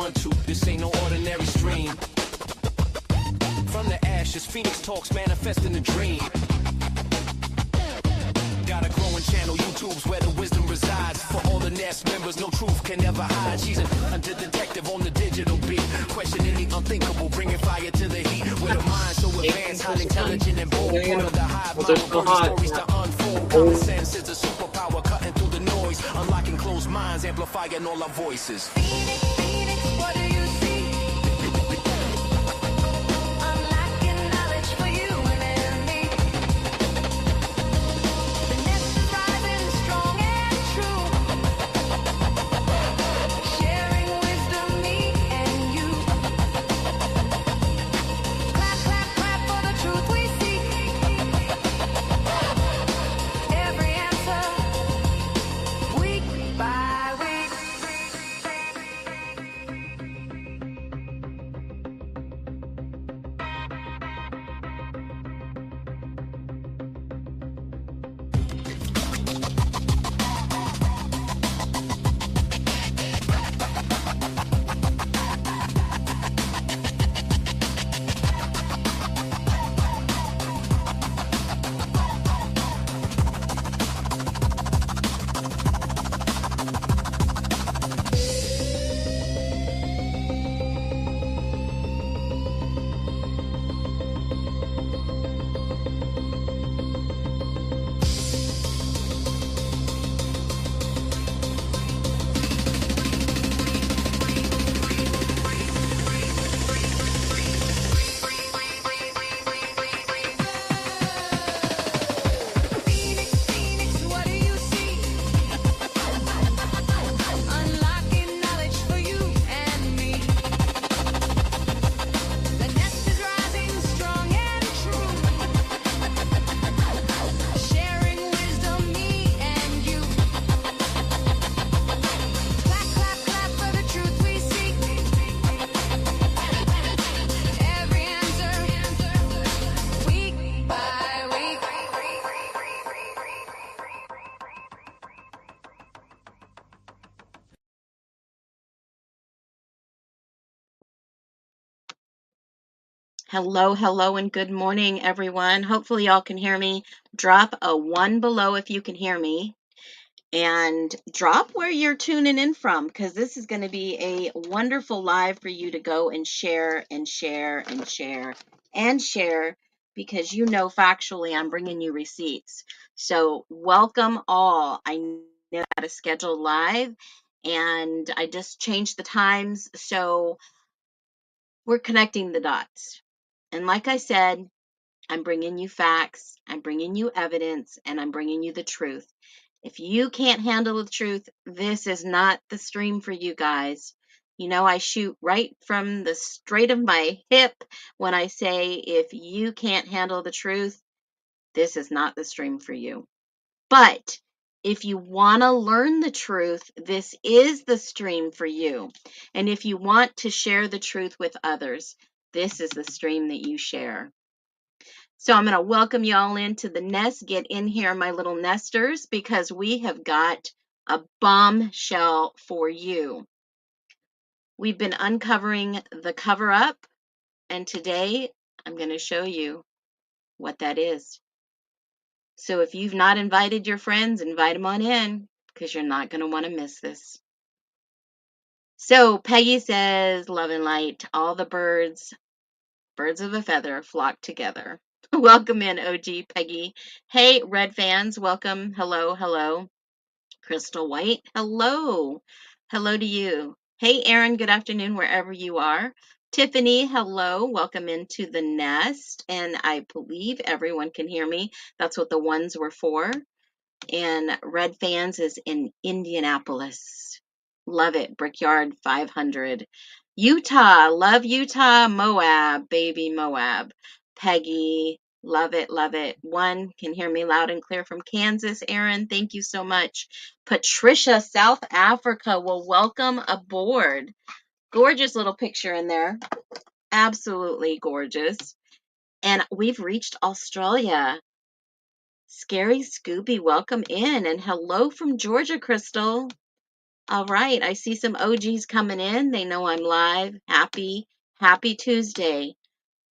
want to. This ain't no ordinary stream. From the ashes, Phoenix talks manifest in a dream. Got a growing channel, YouTube's where the wisdom resides. For all the nest members, no truth can ever hide. She's an under detective on the digital beat, questioning the unthinkable, bringing fire to the heat. With a mind so advanced, highly intelligent and bold. Part of the hive mind, stories to unfold. Common sense is a superpower, cutting through the noise, unlocking closed minds, amplifying all our voices. Phoenix, Phoenix, what do you see? Unlocking knowledge for you and me. The nest is rising strong and true. Sharing wisdom, me and you. Clap, clap, clap for the truth we seek. Every answer, week by week. Phoenix, Phoenix, what do you see? Unlocking knowledge for you and me. The nest is rising strong and true. Sharing wisdom, me and you. Clap, clap, clap for the truth we seek. Every answer, week by week. Hello, hello, and good morning, everyone. Hopefully, y'all can hear me. Drop a 1 below if you can hear me. And drop where you're tuning in from, because this is going to be a wonderful live for you to go and share and share and share and share, because you know factually I'm bringing you receipts. So welcome all. I know how to schedule live, and I just changed the times, so we're connecting the dots. And like I said, I'm bringing you facts, I'm bringing you evidence, and I'm bringing you the truth. If you can't handle the truth, this is not the stream for you guys. You know, I shoot right from the straight of my hip when I say, if you can't handle the truth, this is not the stream for you. But if you want to learn the truth, this is the stream for you. And if you want to share the truth with others, this is the stream that you share. So I'm going to welcome you all into the nest. Get in here, my little nesters, because we have got a bombshell for you. We've been uncovering the cover up, and today I'm going to show you what that is. So if you've not invited your friends, invite them on in, because you're not going to want to miss this. So Peggy says, love and light, all the birds of a feather flock together. Welcome in, OG Peggy. Hey, Red fans, welcome. Hello, hello. Crystal White, hello. Hello to you. Hey, Aaron, good afternoon, wherever you are. Tiffany, hello. Welcome into the nest. And I believe everyone can hear me. That's what the ones were for. And Red fans is in Indianapolis. Love it. Brickyard 500. Utah. Love Utah. Moab. Baby Moab. Peggy. Love it. Love it. One can hear me loud and clear from Kansas. Aaron, thank you so much. Patricia, South Africa. Well, welcome aboard. Gorgeous little picture in there. Absolutely gorgeous. And we've reached Australia. Scary Scooby, welcome in. And hello from Georgia, Crystal. All right, I see some OGs coming in. They know I'm live. Happy Tuesday,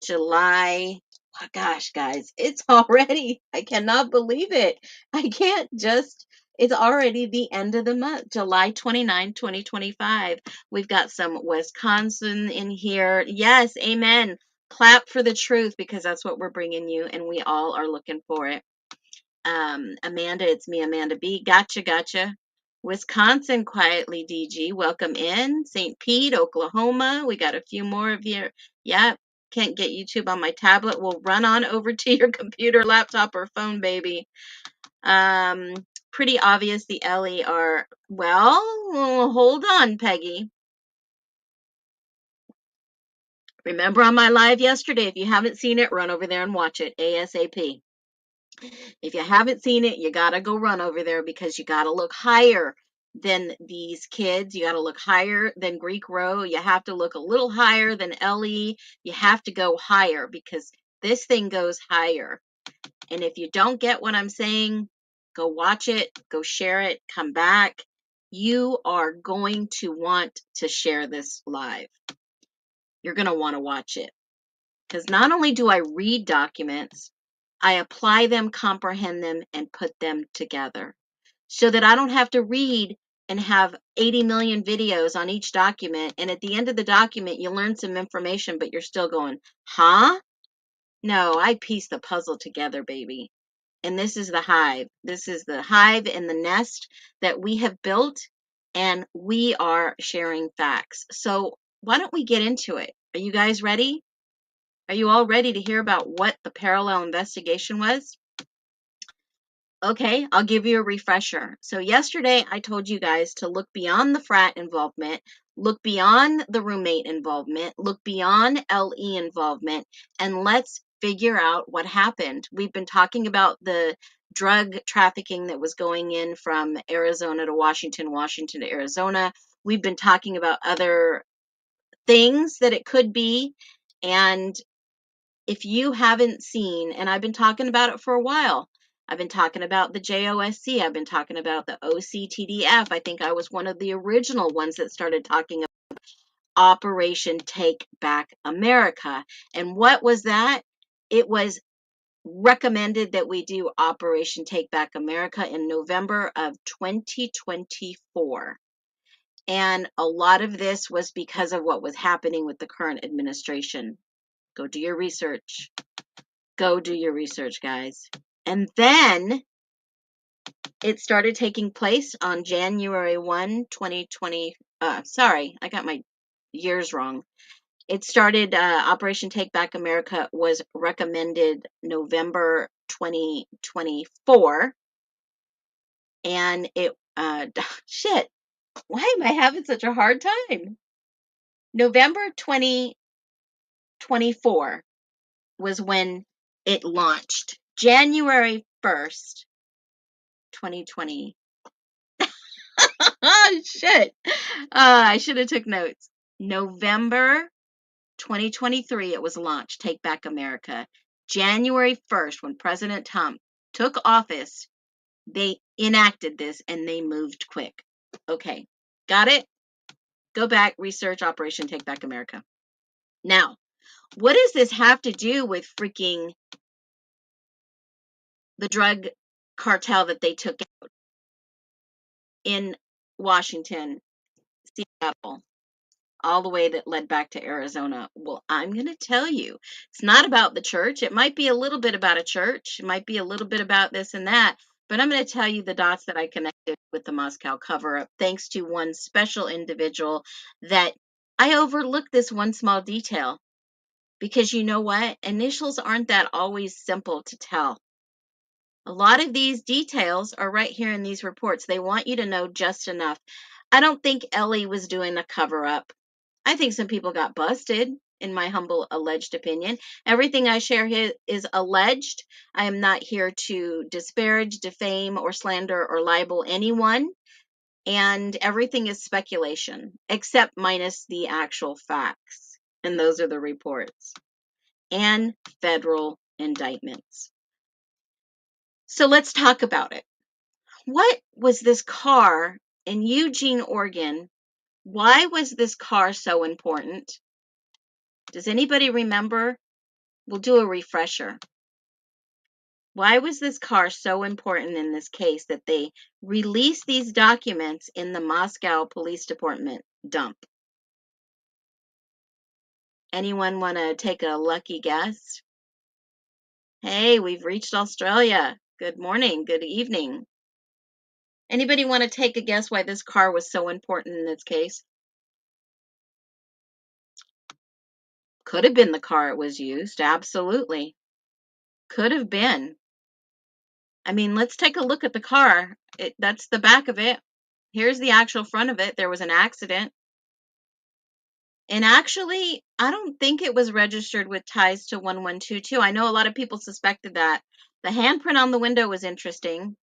July. Oh, gosh, guys, it's already, I cannot believe it. I can't just, it's already the end of the month, July 29, 2025. We've got some Wisconsin in here. Yes, amen. Clap for the truth because that's what we're bringing you, and we all are looking for it. Amanda, it's me, Amanda B. Gotcha. Wisconsin, quietly, DG. Welcome in. St. Pete, Oklahoma. We got a few more of you. Yep. Can't get YouTube on my tablet. We'll run on over to your computer, laptop, or phone, baby. Pretty obvious the Ellie are, well, hold on, Peggy. Remember on my live yesterday, if you haven't seen it, run over there and watch it ASAP. If you haven't seen it, you got to go run over there because you got to look higher than these kids. You got to look higher than Greek Row. You have to look a little higher than Ellie. You have to go higher because this thing goes higher. And if you don't get what I'm saying, go watch it, go share it, come back. You are going to want to share this live. You're going to want to watch it because not only do I read documents, I apply them, comprehend them, and put them together so that I don't have to read and have 80 million videos on each document. And at the end of the document, you learn some information, but you're still going, huh? No, I piece the puzzle together, baby. And this is the hive. This is the hive and the nest that we have built, and we are sharing facts. So why don't we get into it? Are you guys ready? Are you all ready to hear about what the parallel investigation was? Okay, I'll give you a refresher. So yesterday I told you guys to look beyond the frat involvement, look beyond the roommate involvement, look beyond LE involvement, and let's figure out what happened. We've been talking about the drug trafficking that was going in from Arizona to Washington, Washington to Arizona. We've been talking about other things that it could be. And if you haven't seen, and I've been talking about it for a while, I've been talking about the JOSC, I've been talking about the OCTDF. I think I was one of the original ones that started talking about Operation Take Back America. And what was that? It was recommended that we do Operation Take Back America in November of 2024. And a lot of this was because of what was happening with the current administration. Go do your research. Go do your research, guys. And then it started taking place on January 1, 2020. Sorry, I got my years wrong. It started, Operation Take Back America was recommended November 2024. And it, shit, why am I having such a hard time? November 2024 was when it launched. January 1st, 2020. Oh, shit. I should have took notes. November 2023, it was launched, Take Back America. January 1st, when President Trump took office, they enacted this and they moved quick. Okay, got it? Go back, research Operation Take Back America. Now, what does this have to do with freaking the drug cartel that they took out in Washington, Seattle, all the way that led back to Arizona? Well, I'm going to tell you, it's not about the church. It might be a little bit about a church. It might be a little bit about this and that, but I'm going to tell you the dots that I connected with the Moscow cover-up, thanks to one special individual that I overlooked this one small detail. Because you know what? Initials aren't that always simple to tell. A lot of these details are right here in these reports. They want you to know just enough. I don't think Ellie was doing a cover up. I think some people got busted, in my humble alleged opinion. Everything I share here is alleged. I am not here to disparage, defame, or slander or libel anyone. And everything is speculation, except minus the actual facts. And those are the reports and federal indictments. So let's talk about it. What was this car in Eugene, Oregon. Why was this car so important? Does anybody remember? We'll do a refresher. Why was this car so important in this case that they released these documents in the Moscow Police Department dump? Anyone want to take a lucky guess? Hey, we've reached Australia. Good morning, good evening. Anybody want to take a guess why this car was so important in this case? Could have been the car it was used, absolutely. Could have been. I mean, let's take a look at the car. That's the back of it. Here's the actual front of it. There was an accident. And actually, I don't think it was registered with ties to 1122. I know a lot of people suspected that. The handprint on the window was interesting,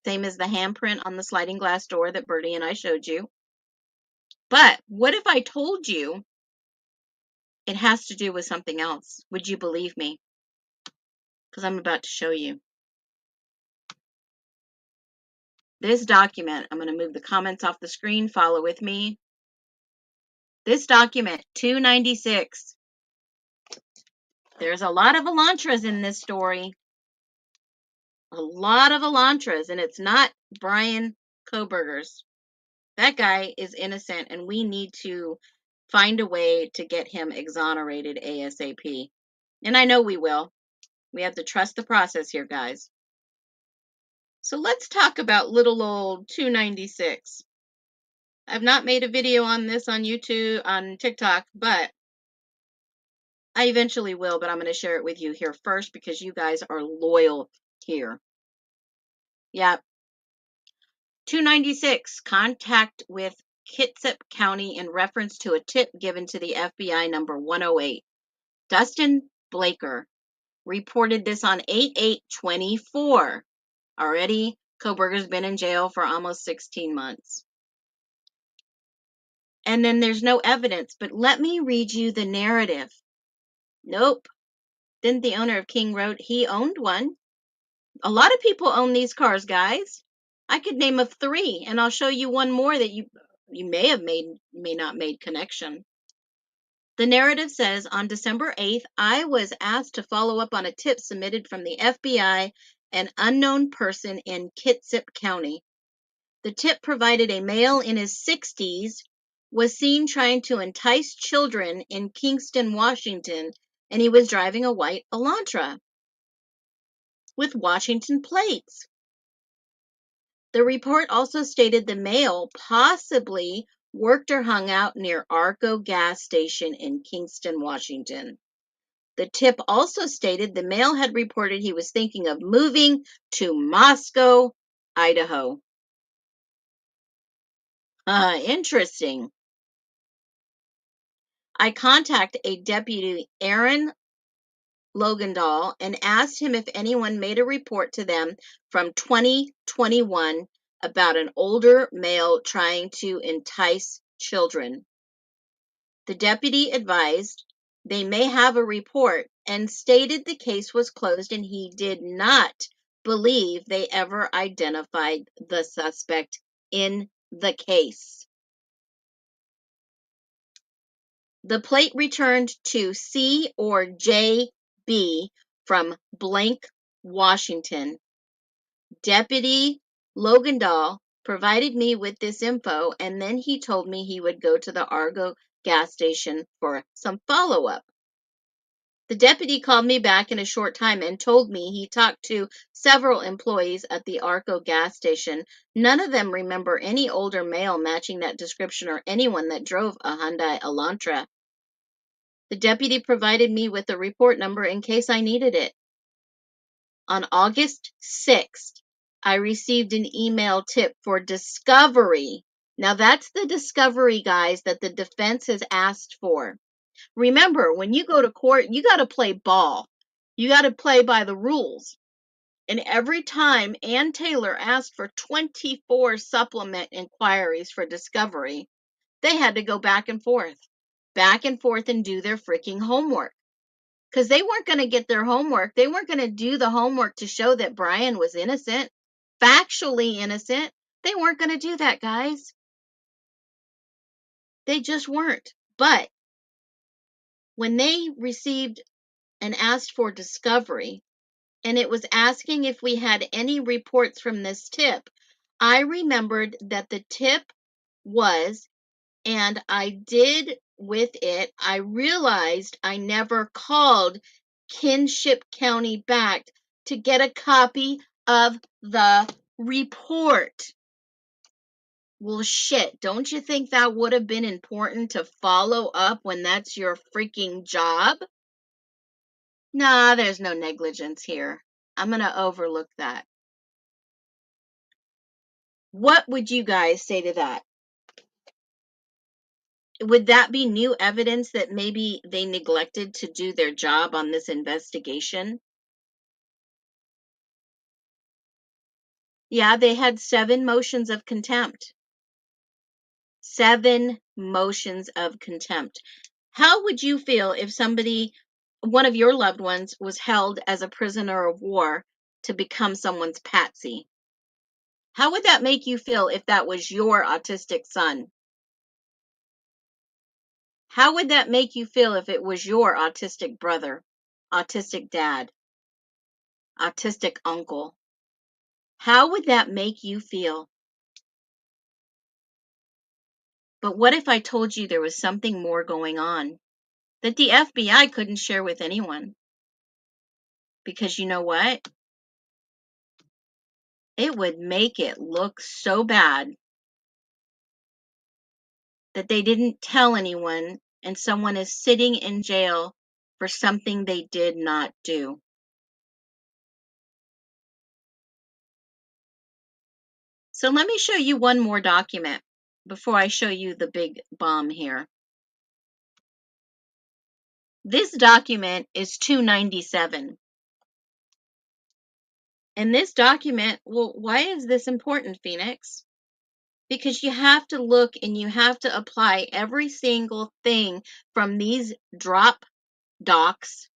same as the handprint on the sliding glass door that Bertie and I showed you. But what if I told you it has to do with something else? Would you believe me? Because I'm about to show you. This document, I'm going to move the comments off the screen, follow with me. This document, 296. There's a lot of Elantras in this story. A lot of Elantras, and it's not Brian Koberger's. That guy is innocent, and we need to find a way to get him exonerated ASAP. And I know we will. We have to trust the process here, guys. So let's talk about little old 296. I've not made a video on this on YouTube, on TikTok, but I eventually will, but I'm going to share it with you here first because you guys are loyal here. Yeah. 296, contact with Kitsap County in reference to a tip given to the FBI number 108. Dustin Blaker reported this on 8/8/24. Already, Koberger's been in jail for almost 16 months. And then there's no evidence, but let me read you the narrative. Nope. Didn't the owner of King wrote he owned one? A lot of people own these cars, guys. I could name of 3, and I'll show you one more that you may have may not made connection. The narrative says, on December 8th, I was asked to follow up on a tip submitted from the FBI, an unknown person in Kitsap County. The tip provided a male in his 60s was seen trying to entice children in Kingston, Washington, and he was driving a white Elantra with Washington plates. The report also stated the male possibly worked or hung out near Arco gas station in Kingston, Washington. The tip also stated the male had reported he was thinking of moving to Moscow, Idaho. Interesting. I contacted a deputy, Aaron Logandahl, and asked him if anyone made a report to them from 2021 about an older male trying to entice children. The deputy advised they may have a report and stated the case was closed and he did not believe they ever identified the suspect in the case. The plate returned to C or JB from blank, Washington. Deputy Logandahl provided me with this info, and then he told me he would go to the Argo gas station for some follow-up. The deputy called me back in a short time and told me he talked to several employees at the Arco gas station. None of them remember any older male matching that description or anyone that drove a Hyundai Elantra. The deputy provided me with a report number in case I needed it. On August 6th, I received an email tip for discovery. Now that's the discovery, guys, that the defense has asked for. Remember, when you go to court, you got to play ball. You got to play by the rules. And every time Ann Taylor asked for 24 supplement inquiries for discovery, they had to go back and forth and do their freaking homework. Because they weren't going to get their homework. They weren't going to do the homework to show that Brian was innocent, factually innocent. They weren't going to do that, guys. They just weren't. But when they received and asked for discovery, and it was asking if we had any reports from this tip, I remembered that the tip was, and I did with it, I realized I never called Kinship County back to get a copy of the report. Well, shit, don't you think that would have been important to follow up when that's your freaking job? Nah, there's no negligence here. I'm going to overlook that. What would you guys say to that? Would that be new evidence that maybe they neglected to do their job on this investigation? Yeah, they had 7 motions of contempt. 7 motions of contempt. How would you feel if somebody, one of your loved ones, was held as a prisoner of war to become someone's Patsy? How would that make you feel if that was your autistic son? How would that make you feel if it was your autistic brother, autistic dad, autistic uncle? How would that make you feel? But what if I told you there was something more going on that the FBI couldn't share with anyone? Because you know what? It would make it look so bad that they didn't tell anyone and someone is sitting in jail for something they did not do. So let me show you one more document before I show you the big bomb here. This document is 297. And this document, well, why is this important, Phoenix? Because you have to look and you have to apply every single thing from these drop docs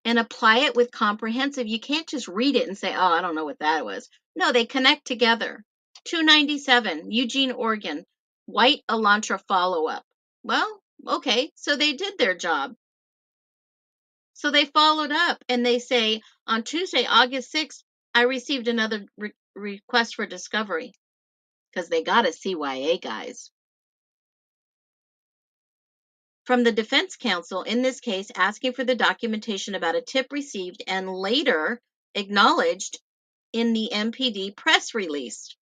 and apply it with comprehensive. You can't just read it and say, oh, I don't know what that was. No, they connect together. 297, Eugene, Oregon, White Elantra follow-up. Well, okay, so they did their job. So they followed up and they say, on Tuesday, August 6th, I received another request for discovery because they got a CYA, guys. From the defense counsel, in this case, asking for the documentation about a tip received and later acknowledged in the MPD press release.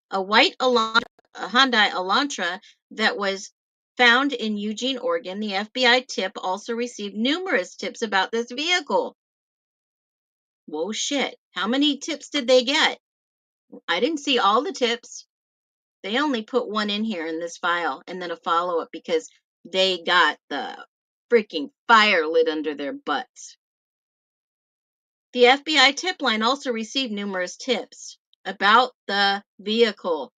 A white Elantra, a Hyundai Elantra that was found in Eugene, Oregon. The FBI tip also received numerous tips about this vehicle. Whoa, shit. How many tips did they get? I didn't see all the tips. They only put one in here in this file and then a follow-up because they got the freaking fire lit under their butts. The FBI tip line also received numerous tips about the vehicle.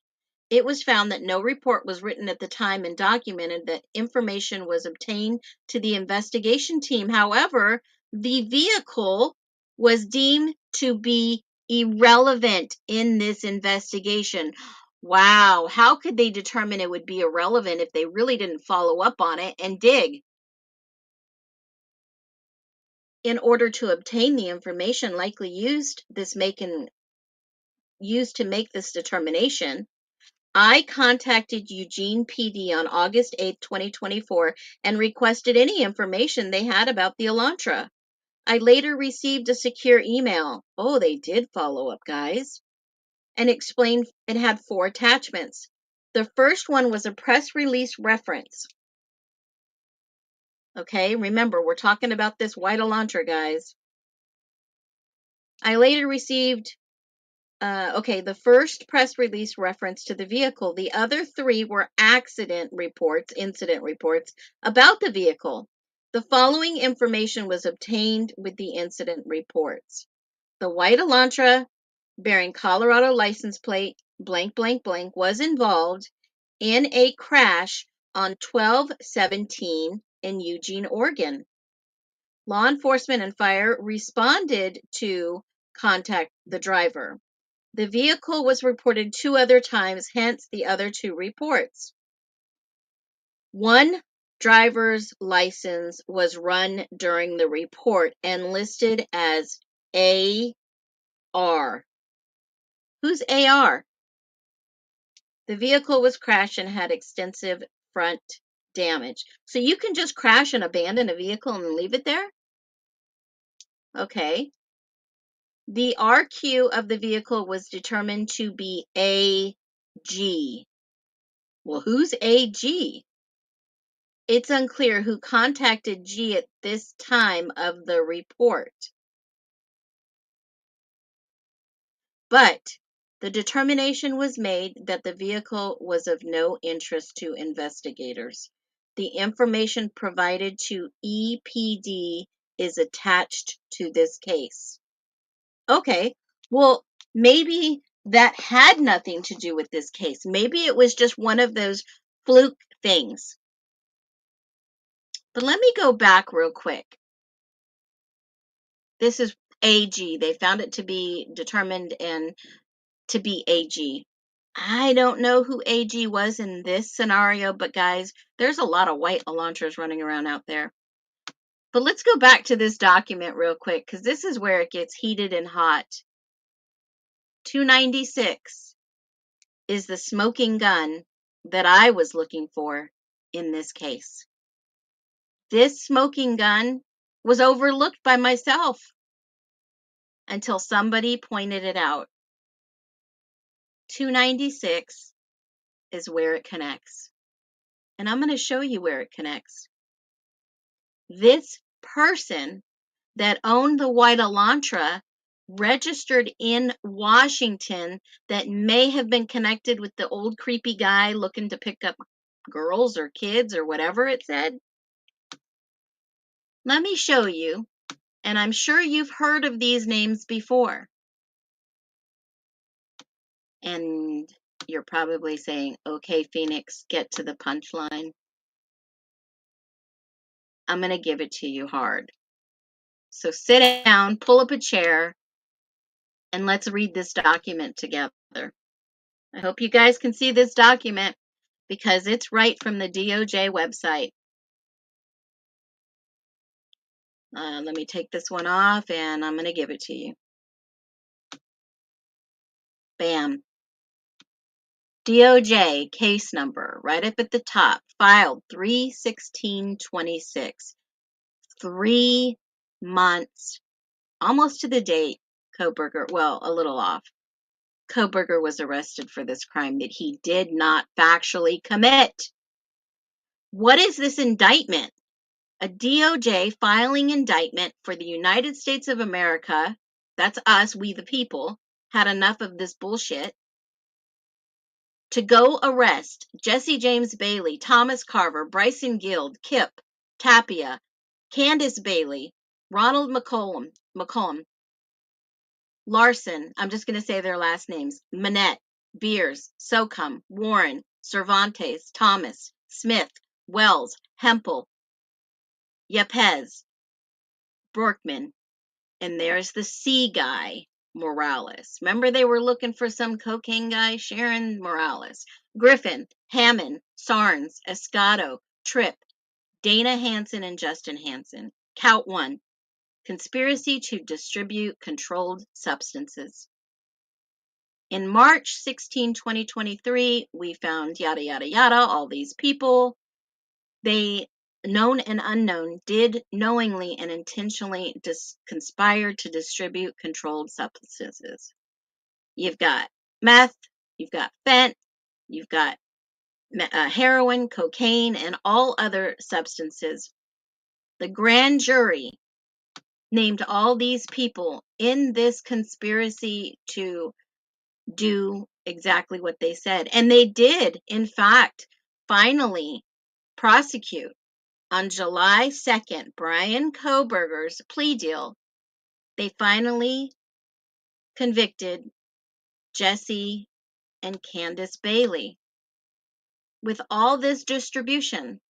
It was found that no report was written at the time and documented that information was obtained to the investigation team. However, the vehicle was deemed to be irrelevant in this investigation. Wow, how could they determine it would be irrelevant if they really didn't follow up on it and dig? In order to obtain the information likely used to make this determination, I contacted Eugene PD on August 8th, 2024, and requested any information they had about the Elantra. I later received a secure email. Oh, they did follow up, guys. And explained it had 4 attachments. The first one was a press release reference. Okay, remember, we're talking about this white Elantra, guys. I later received the first press release reference to the vehicle. The other 3 were incident reports about the vehicle. The following information was obtained with the incident reports. The white Elantra bearing Colorado license plate blank blank blank was involved in a crash on 12/17 in Eugene, Oregon. Law enforcement and fire responded to contact the driver. The vehicle was reported 2 other times, hence the other 2 reports. One driver's license was run during the report and listed as AR. Who's AR? The vehicle was crashed and had extensive front damage. So you can just crash and abandon a vehicle and leave it there? Okay. The RQ of the vehicle was determined to be AG. Well, who's AG? It's unclear who contacted G at this time of the report. But the determination was made that the vehicle was of no interest to investigators. The information provided to EPD is attached to this case. Okay, well, maybe that had nothing to do with this case. Maybe it was just one of those fluke things. But let me go back real quick. This is AG. They found it to be determined and to be AG. I don't know who AG was in this scenario, but guys, there's a lot of white Elantras running around out there. But let's go back to this document real quick, because this is where it gets heated and hot. 296 is the smoking gun that I was looking for in this case. This smoking gun was overlooked by myself until somebody pointed it out. 296 is where it connects. And I'm going to show you where it connects. This person that owned the white Elantra registered in Washington that may have been connected with the old creepy guy looking to pick up girls or kids or whatever it said. Let me show you, and I'm sure you've heard of these names before. And you're probably saying, okay, Phoenix, get to the punchline. I'm going to give it to you hard. So sit down, pull up a chair, and let's read this document together. I hope you guys can see this document because it's right from the DOJ website. Let me take this one off and I'm going to give it to you. Bam. DOJ case number right up at the top, filed 3/16/26. 3 months, almost to the date, Kohberger, well, a little off. Kohberger was arrested for this crime that he did not factually commit. What is this indictment? A DOJ filing indictment for the United States of America, that's us, we the people, had enough of this bullshit, to go arrest Jesse James Bailey, Thomas Carver, Bryson Guild, Kip, Tapia, Candace Bailey, Ronald McCollum, Larson, I'm just going to say their last names, Manette, Beers, Socum, Warren, Cervantes, Thomas, Smith, Wells, Hempel, Yepes, Borkman, and there's the C guy, Morales. Remember they were looking for some cocaine guy? Sharon Morales. Griffin, Hammond, Sarnes, Escato, Tripp, Dana Hansen, and Justin Hansen. Count 1. Conspiracy to distribute controlled substances. In March 16, 2023, we found yada, yada, yada, all these people. They, known and unknown, did knowingly and intentionally conspire to distribute controlled substances. You've got meth, you've got fent, you've got heroin, cocaine, and all other substances. The grand jury named all these people in this conspiracy to do exactly what they said. And they did, in fact, finally prosecute. On July 2nd, Brian Kohberger's plea deal, they finally convicted Jesse and Candace Bailey. With all this distribution,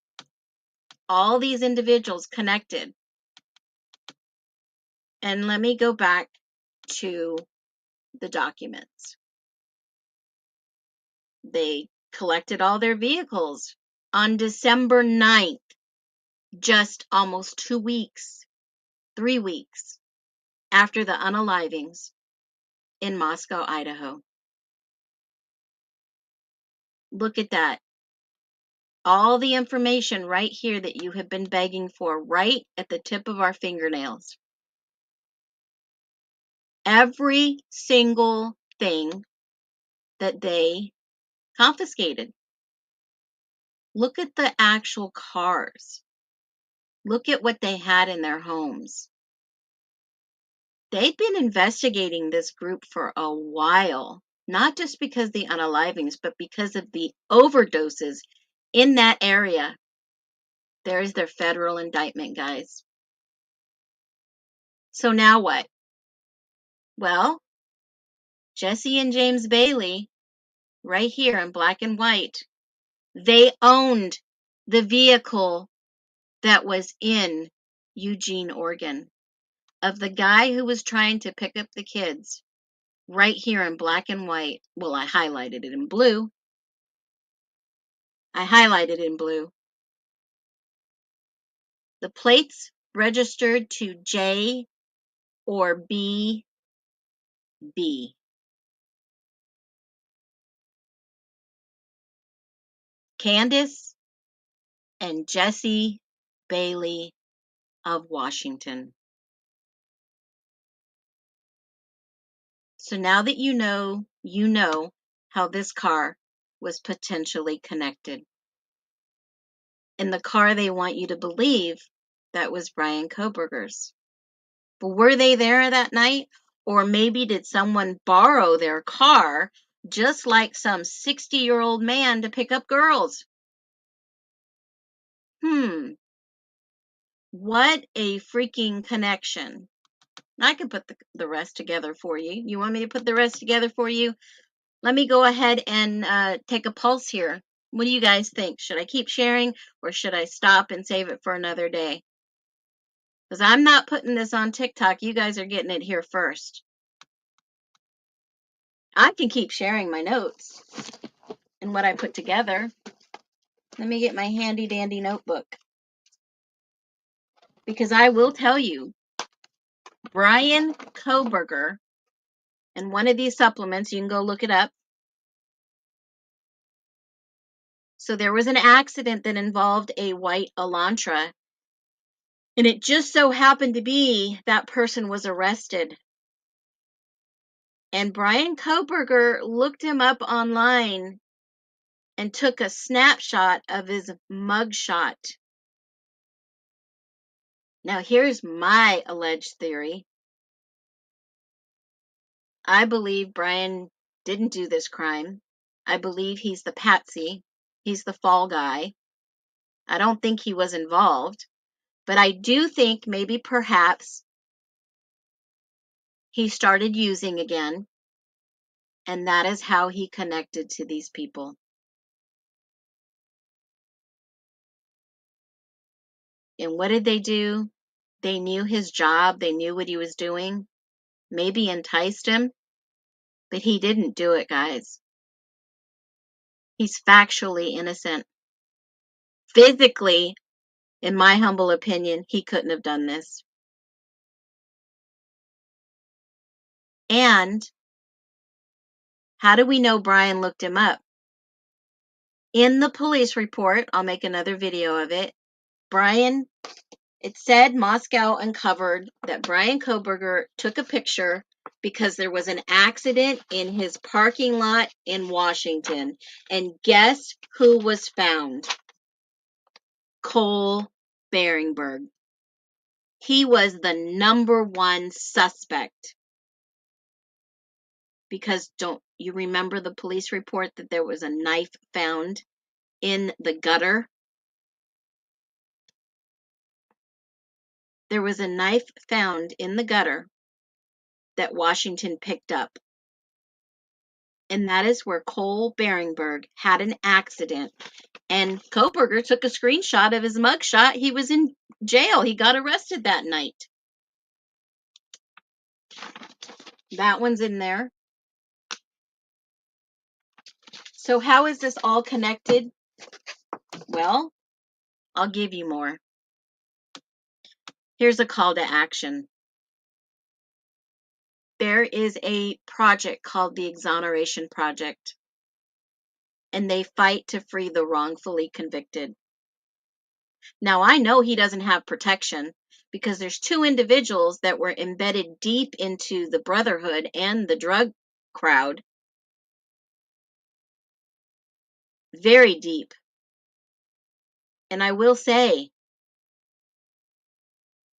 all these individuals connected. And let me go back to the documents. They collected all their vehicles on December 9th, just almost 2 weeks, 3 weeks after the unalivings in Moscow, Idaho. Look at that. All the information right here that you have been begging for, right at the tip of our fingernails. Every single thing that they confiscated. Look at the actual cars. Look at what they had in their homes. They'd been investigating this group for a while, not just because of the unalivings, but because of the overdoses in that area. There's their federal indictment, guys. So now what? Well, Jesse and James Bailey, right here in black and white, they owned the vehicle that was in Eugene, Oregon, of the guy who was trying to pick up the kids, right here in black and white. Well, I highlighted it in blue. I highlighted it in blue. The plates registered to J or B. Candace and Jesse Bailey of Washington. So now that you know how this car was potentially connected. And the car they want you to believe that was Brian Koberger's. But were they there that night? Or maybe did someone borrow their car just like some 60-year-old man to pick up girls? What a freaking connection. I can put the rest together for you. You want me to put the rest together for you? Let me go ahead and take a pulse here. What do you guys think? Should I keep sharing or should I stop and save it for another day? Because I'm not putting this on TikTok. You guys are getting it here first. I can keep sharing my notes and what I put together. Let me get my handy dandy notebook. Because I will tell you, Brian Koberger, and one of these supplements, you can go look it up. So there was an accident that involved a white Elantra. And it just so happened to be that person was arrested. And Brian Koberger looked him up online and took a snapshot of his mugshot. Now, here's my alleged theory. I believe Brian didn't do this crime. I believe he's the Patsy. He's the fall guy. I don't think he was involved. But I do think maybe perhaps he started using again. And that is how he connected to these people. And what did they do? They knew his job. They knew what he was doing. Maybe enticed him. But he didn't do it, guys. He's factually innocent. Physically, in my humble opinion, he couldn't have done this. And how do we know Brian looked him up? In the police report, I'll make another video of it, it said Moscow uncovered that Brian Koberger took a picture because there was an accident in his parking lot in Washington. And guess who was found? Cole Beringberg. He was the #1 suspect. Because don't you remember the police report that there was a knife found in the gutter? There was a knife found in the gutter that Washington picked up. And that is where Cole Beringberg had an accident. And Koberger took a screenshot of his mugshot. He was in jail. He got arrested that night. That one's in there. So how is this all connected? Well, I'll give you more. Here's a call to action. There is a project called the Exoneration Project, and they fight to free the wrongfully convicted. Now, I know he doesn't have protection because there's two individuals that were embedded deep into the Brotherhood and the drug crowd, very deep. And I will say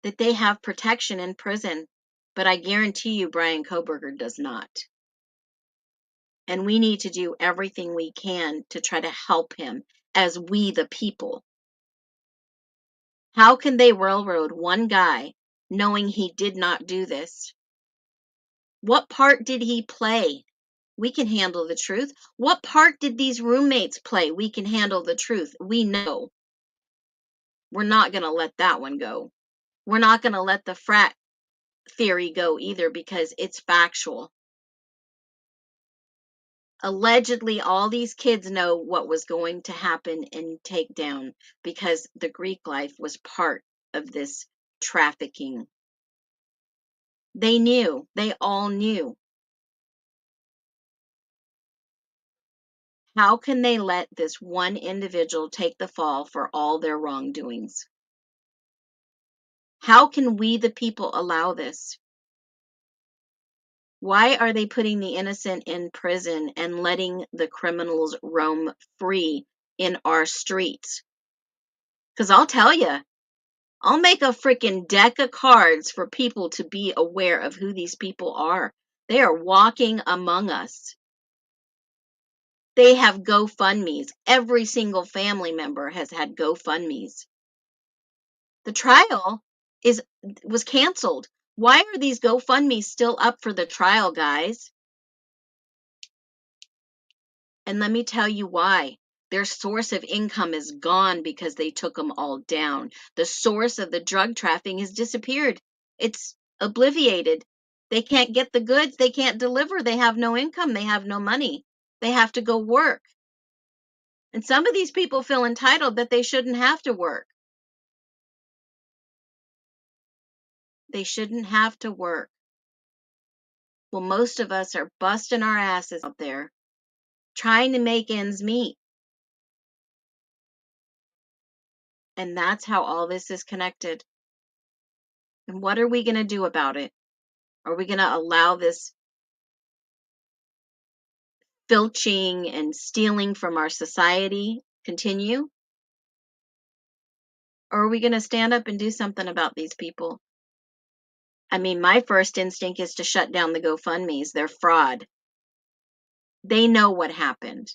that they have protection in prison, but I guarantee you Brian Koberger does not. And we need to do everything we can to try to help him as we the people. How can they railroad one guy knowing he did not do this? What part did he play? We can handle the truth. What part did these roommates play? We can handle the truth. We know. We're not going to let that one go. We're not going to let the frat theory go either because it's factual. Allegedly, all these kids know what was going to happen and take down because the Greek life was part of this trafficking. They knew. They all knew. How can they let this one individual take the fall for all their wrongdoings? How can we, the people, allow this? Why are they putting the innocent in prison and letting the criminals roam free in our streets? Because I'll tell you, I'll make a freaking deck of cards for people to be aware of who these people are. They are walking among us. They have GoFundMes. Every single family member has had GoFundMes. The trial was canceled. Why are these GoFundMes still up for the trial, guys? And let me tell you why. Their source of income is gone because they took them all down. The source of the drug trafficking has disappeared. It's obliviated. They can't get the goods. They can't deliver. They have no income. They have no money. They have to go work. And some of these people feel entitled that they shouldn't have to work. They shouldn't have to work. Well, most of us are busting our asses out there trying to make ends meet. And that's how all this is connected. And what are we going to do about it? Are we going to allow this filching and stealing from our society continue? Or are we going to stand up and do something about these people? I mean, my first instinct is to shut down the GoFundMes. They're fraud. They know what happened.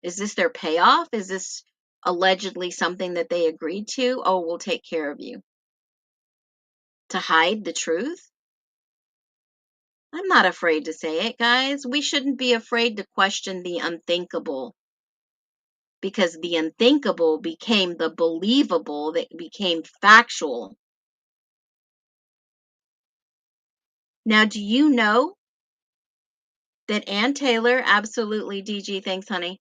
Is this their payoff? Is this allegedly something that they agreed to? Oh, we'll take care of you. To hide the truth? I'm not afraid to say it, guys. We shouldn't be afraid to question the unthinkable because the unthinkable became the believable, that became factual. Now, do you know that Ann Taylor, absolutely, DG, thanks, honey.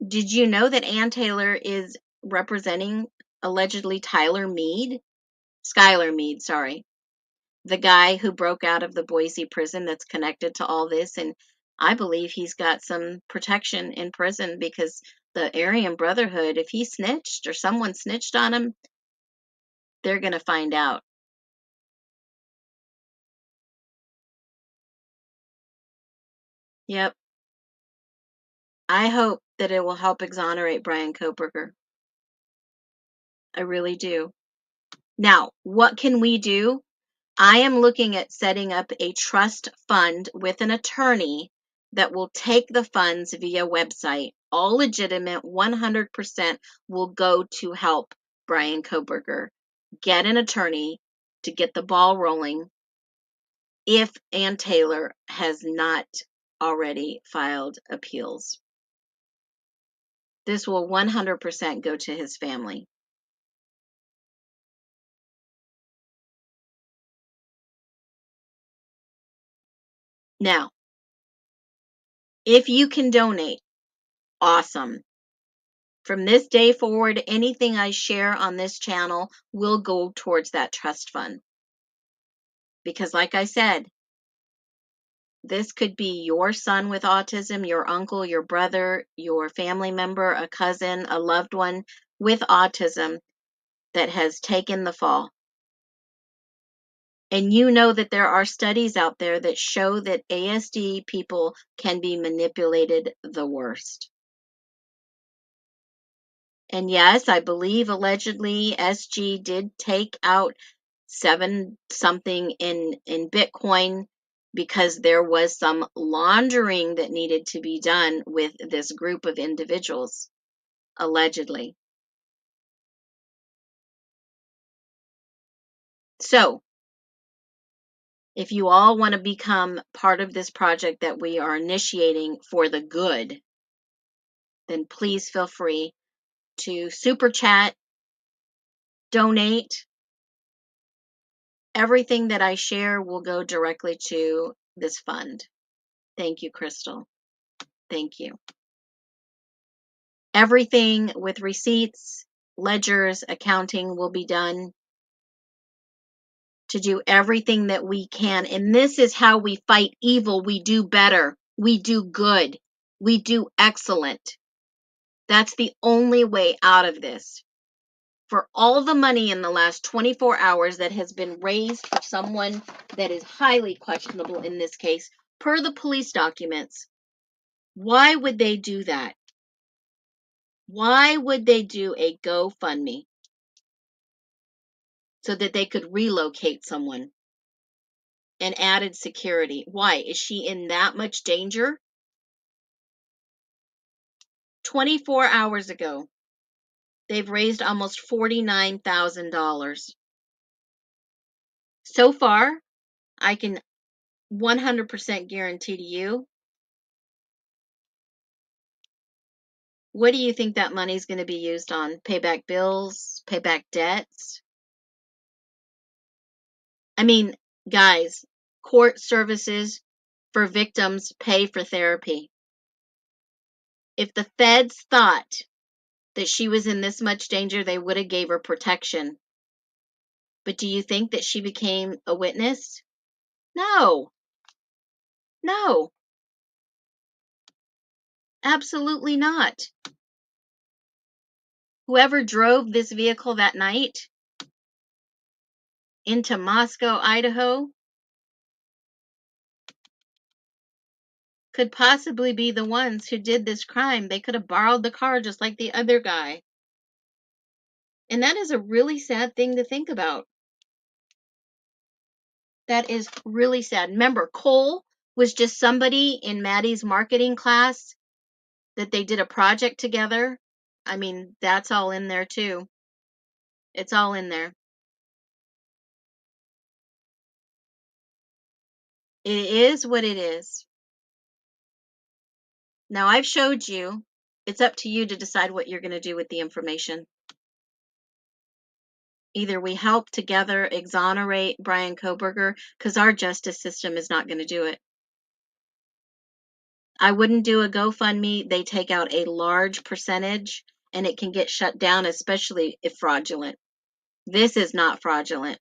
Did you know that Ann Taylor is representing allegedly Skylar Mead, sorry, the guy who broke out of the Boise prison that's connected to all this? And I believe he's got some protection in prison because the Aryan Brotherhood, if he snitched or someone snitched on him, they're going to find out. Yep. I hope that it will help exonerate Brian Koberger. I really do. Now, what can we do? I am looking at setting up a trust fund with an attorney that will take the funds via website. All legitimate, 100% will go to help Brian Koberger get an attorney to get the ball rolling if Ann Taylor has not already filed appeals. This will 100% go to his family. Now, if you can donate, awesome. From this day forward, anything I share on this channel will go towards that trust fund. Because like I said, this could be your son with autism, your uncle, your brother, your family member, a cousin, a loved one with autism that has taken the fall. And you know that there are studies out there that show that ASD people can be manipulated the worst. And yes, I believe allegedly SG did take out 7 something in Bitcoin because there was some laundering that needed to be done with this group of individuals, allegedly. So, if you all want to become part of this project that we are initiating for the good, then please feel free to super chat, donate. Everything that I share will go directly to this fund. Thank you, Crystal. Thank you. Everything with receipts, ledgers, accounting will be done to do everything that we can. And this is how we fight evil. We do better. We do good. We do excellent. That's the only way out of this. For all the money in the last 24 hours that has been raised for someone that is highly questionable in this case, per the police documents, why would they do that? Why would they do a GoFundMe? So that they could relocate someone and added security. Why? Is she in that much danger? 24 hours ago, they've raised almost $49,000. So far, I can 100% guarantee to you. What do you think that money is going to be used on? Pay back bills? Pay back debts? I mean, guys, court services for victims pay for therapy. If the feds thought that she was in this much danger, they would have gave her protection. But do you think that she became a witness? No. No. Absolutely not. Whoever drove this vehicle that night into Moscow, Idaho, could possibly be the ones who did this crime. They could have borrowed the car just like the other guy. And that is a really sad thing to think about. That is really sad. Remember, Cole was just somebody in Maddie's marketing class that they did a project together. I mean, that's all in there too. It's all in there. It is what it is. Now, I've showed you. It's up to you to decide what you're going to do with the information. Either we help together exonerate Brian Koberger, because our justice system is not going to do it. I wouldn't do a GoFundMe. They take out a large percentage, and it can get shut down, especially if fraudulent. This is not fraudulent.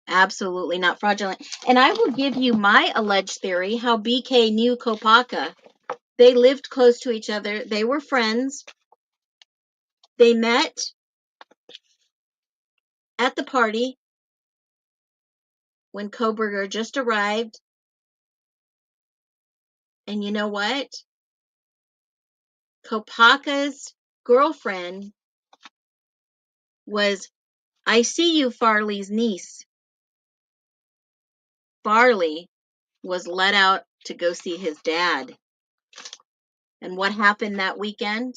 Absolutely not fraudulent. And I will give you my alleged theory how BK knew Kopaka. They lived close to each other. They were friends. They met at the party when Koberger just arrived. And you know what? Kopaka's girlfriend was I See You Farley's niece. Farley was let out to go see his dad. And what happened that weekend?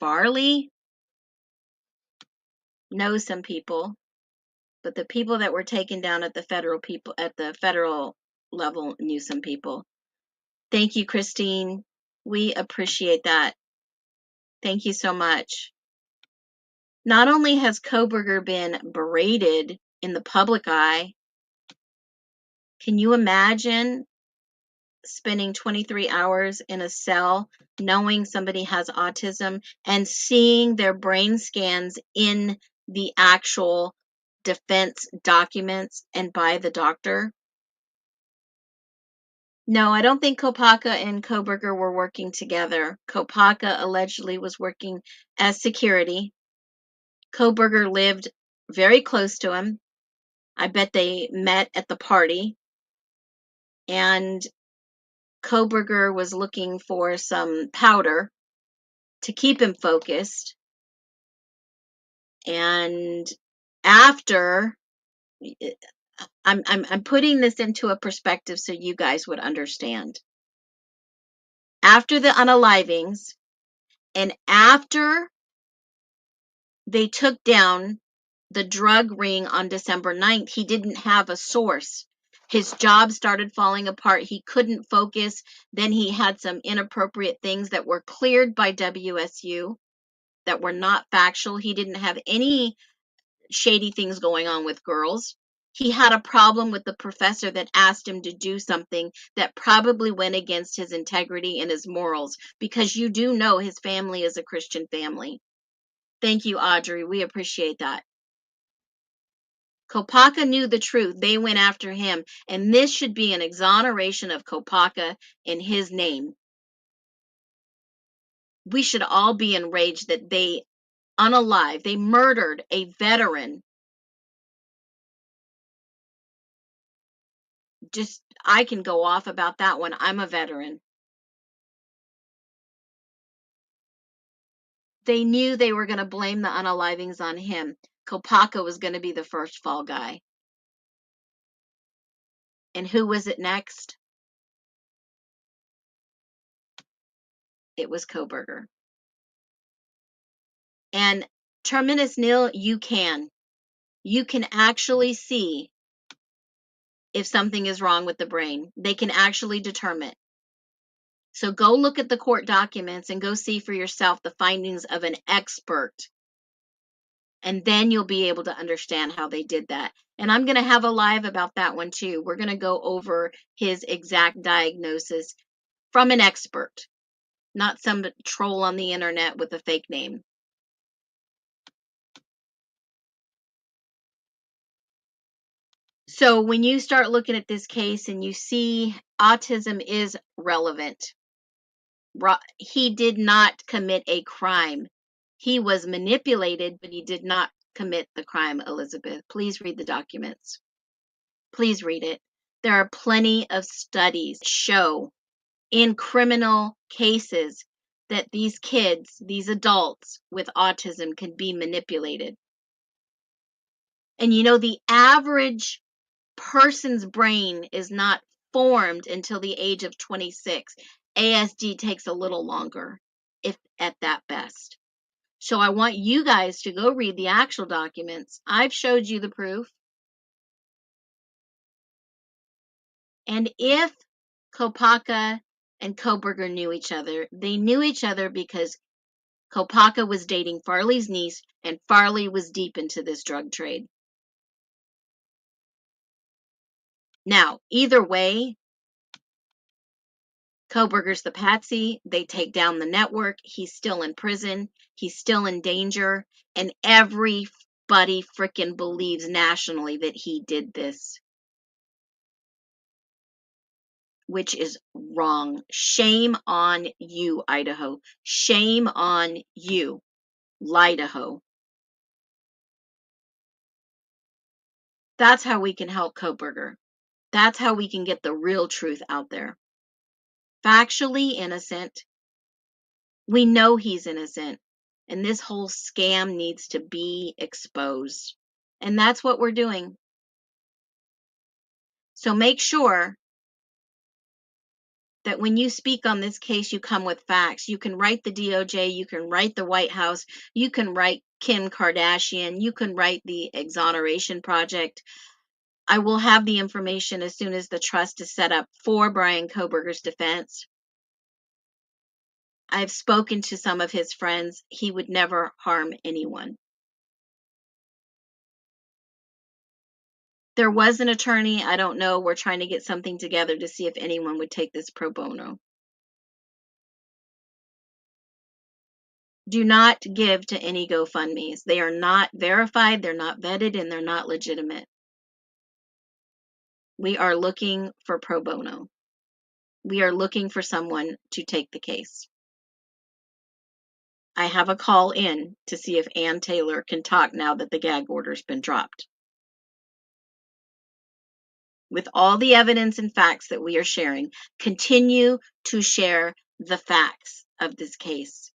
Farley knows some people, but the people that were taken down at the federal level knew some people. Thank you, Christine. We appreciate that. Thank you so much. Not only has Koberger been berated in the public eye, can you imagine spending 23 hours in a cell knowing somebody has autism and seeing their brain scans in the actual defense documents and by the doctor? No, I don't think Kopaka and Koberger were working together. Kopaka allegedly was working as security. Koberger lived very close to him. I bet they met at the party. And Koberger was looking for some powder to keep him focused. And after, I'm putting this into a perspective so you guys would understand. After the unalivings and after they took down the drug ring on December 9th, he didn't have a source. His job started falling apart. He couldn't focus. Then he had some inappropriate things that were cleared by WSU that were not factual. He didn't have any shady things going on with girls. He had a problem with the professor that asked him to do something that probably went against his integrity and his morals, because you do know his family is a Christian family. Thank you, Audrey. We appreciate that. Kopaka knew the truth. They went after him, and this should be an exoneration of Kopaka in his name. We should all be enraged that they they murdered a veteran. Just, I can go off about that one. I'm a veteran. They knew they were going to blame the unalivings on him. Kopaka was going to be the first fall guy. And who was it next? It was Koberger. And terminus nil, you can actually see if something is wrong with the brain. They can actually determine. So go look at the court documents and go see for yourself the findings of an expert. And then you'll be able to understand how they did that. And I'm going to have a live about that one too. We're going to go over his exact diagnosis from an expert, not some troll on the internet with a fake name. So when you start looking at this case and you see autism is relevant, he did not commit a crime. He was manipulated, but he did not commit the crime, Elizabeth. Please read the documents. Please read it. There are plenty of studies that show in criminal cases that these kids, these adults with autism, can be manipulated. And you know, the average person's brain is not formed until the age of 26. ASD takes a little longer, if at that best. So I want you guys to go read the actual documents. I've showed you the proof. And if Kopaka and Koberger knew each other, they knew each other because Kopaka was dating Farley's niece, and Farley was deep into this drug trade. Now, either way, Koberger's the Patsy. They take down the network. He's still in prison. He's still in danger. And everybody freaking believes nationally that he did this, which is wrong. Shame on you, Idaho. Shame on you, Lidaho. That's how we can help Koberger. That's how we can get the real truth out there. Factually innocent. We know he's innocent. And this whole scam needs to be exposed. And that's what we're doing. So make sure that when you speak on this case, you come with facts. You can write the DOJ, you can write the White House, you can write Kim Kardashian, you can write the Exoneration Project. I will have the information as soon as the trust is set up for Brian Koberger's defense. I've spoken to some of his friends. He would never harm anyone. There was an attorney. I don't know. We're trying to get something together to see if anyone would take this pro bono. Do not give to any GoFundMes. They are not verified, they're not vetted, and they're not legitimate. We are looking for pro bono. We are looking for someone to take the case. I have a call in to see if Ann Taylor can talk now that the gag order's been dropped. With all the evidence and facts that we are sharing, continue to share the facts of this case.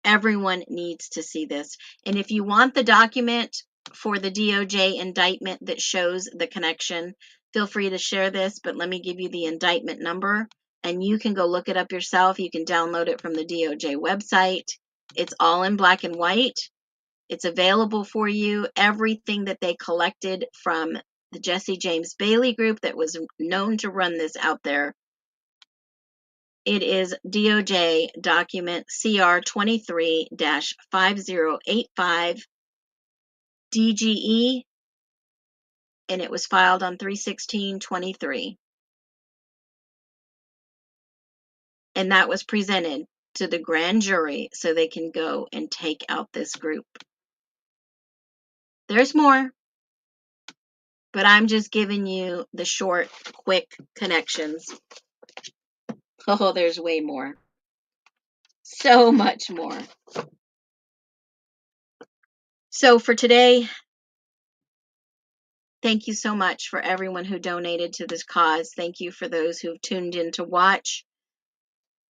Everyone needs to see this. And if you want the document for the DOJ indictment that shows the connection, feel free to share this, but let me give you the indictment number and you can go look it up yourself. You can download it from the DOJ website. It's all in black and white. It's available for you. Everything that they collected from the Jesse James Bailey group that was known to run this out there. It is DOJ document CR 23-5085 DGE, and it was filed on 3/16/23. And that was presented to the grand jury so they can go and take out this group. There's more, but I'm just giving you the short, quick connections. Oh, there's way more. So much more. So for today, thank you so much for everyone who donated to this cause. Thank you for those who've tuned in to watch.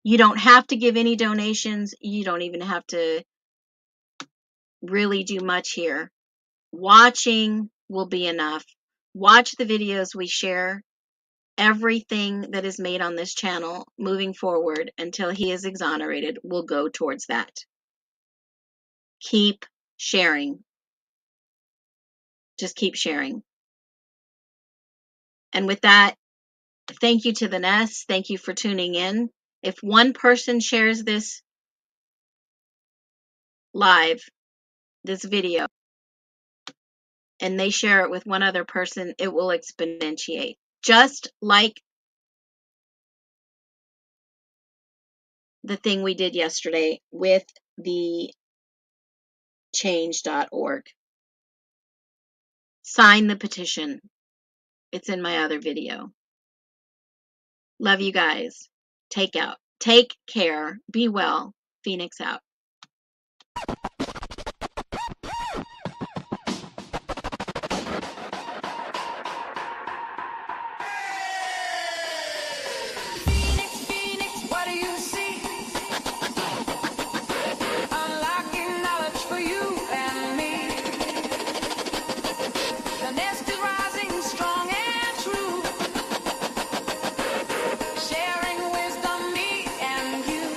You don't have to give any donations. You don't even have to really do much here. Watching will be enough. Watch the videos we share. Everything that is made on this channel moving forward until he is exonerated will go towards that. Keep sharing. Just keep sharing. And with that, thank you to the Nest. Thank you for tuning in. If one person shares this live, this video, and they share it with one other person, it will exponentiate. Just like the thing we did yesterday with the change.org. Sign the petition. It's in my other video. Love you guys. Take care. Be well. Phoenix out. What do you see? Unlocking knowledge for you and me. The nest is rising strong and true. Sharing wisdom, me and you.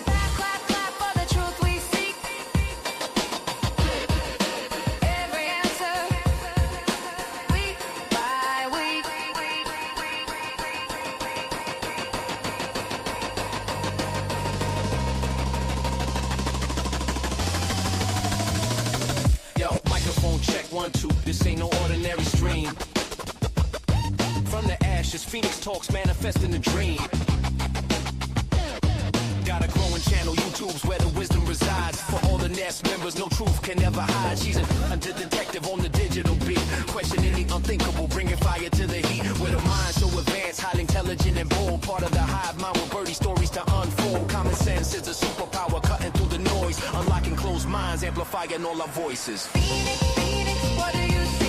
Clap, clap, clap for the truth we seek. Every answer, week by week. Yo, microphone check 1 2. This ain't no ordinary stream. From the ashes, Phoenix talks manifest in the dream. Got a growing channel, YouTube's where the wisdom resides. For all the Nest members, no truth can ever hide. She's an under detective on the digital beat, questioning the unthinkable, bringing fire to the heat. With a mind so advanced, highly intelligent and bold, part of the hive mind with birdie stories to unfold. Common sense is a superpower, cutting through the noise, unlocking closed minds, amplifying all our voices. Phoenix, what do you see?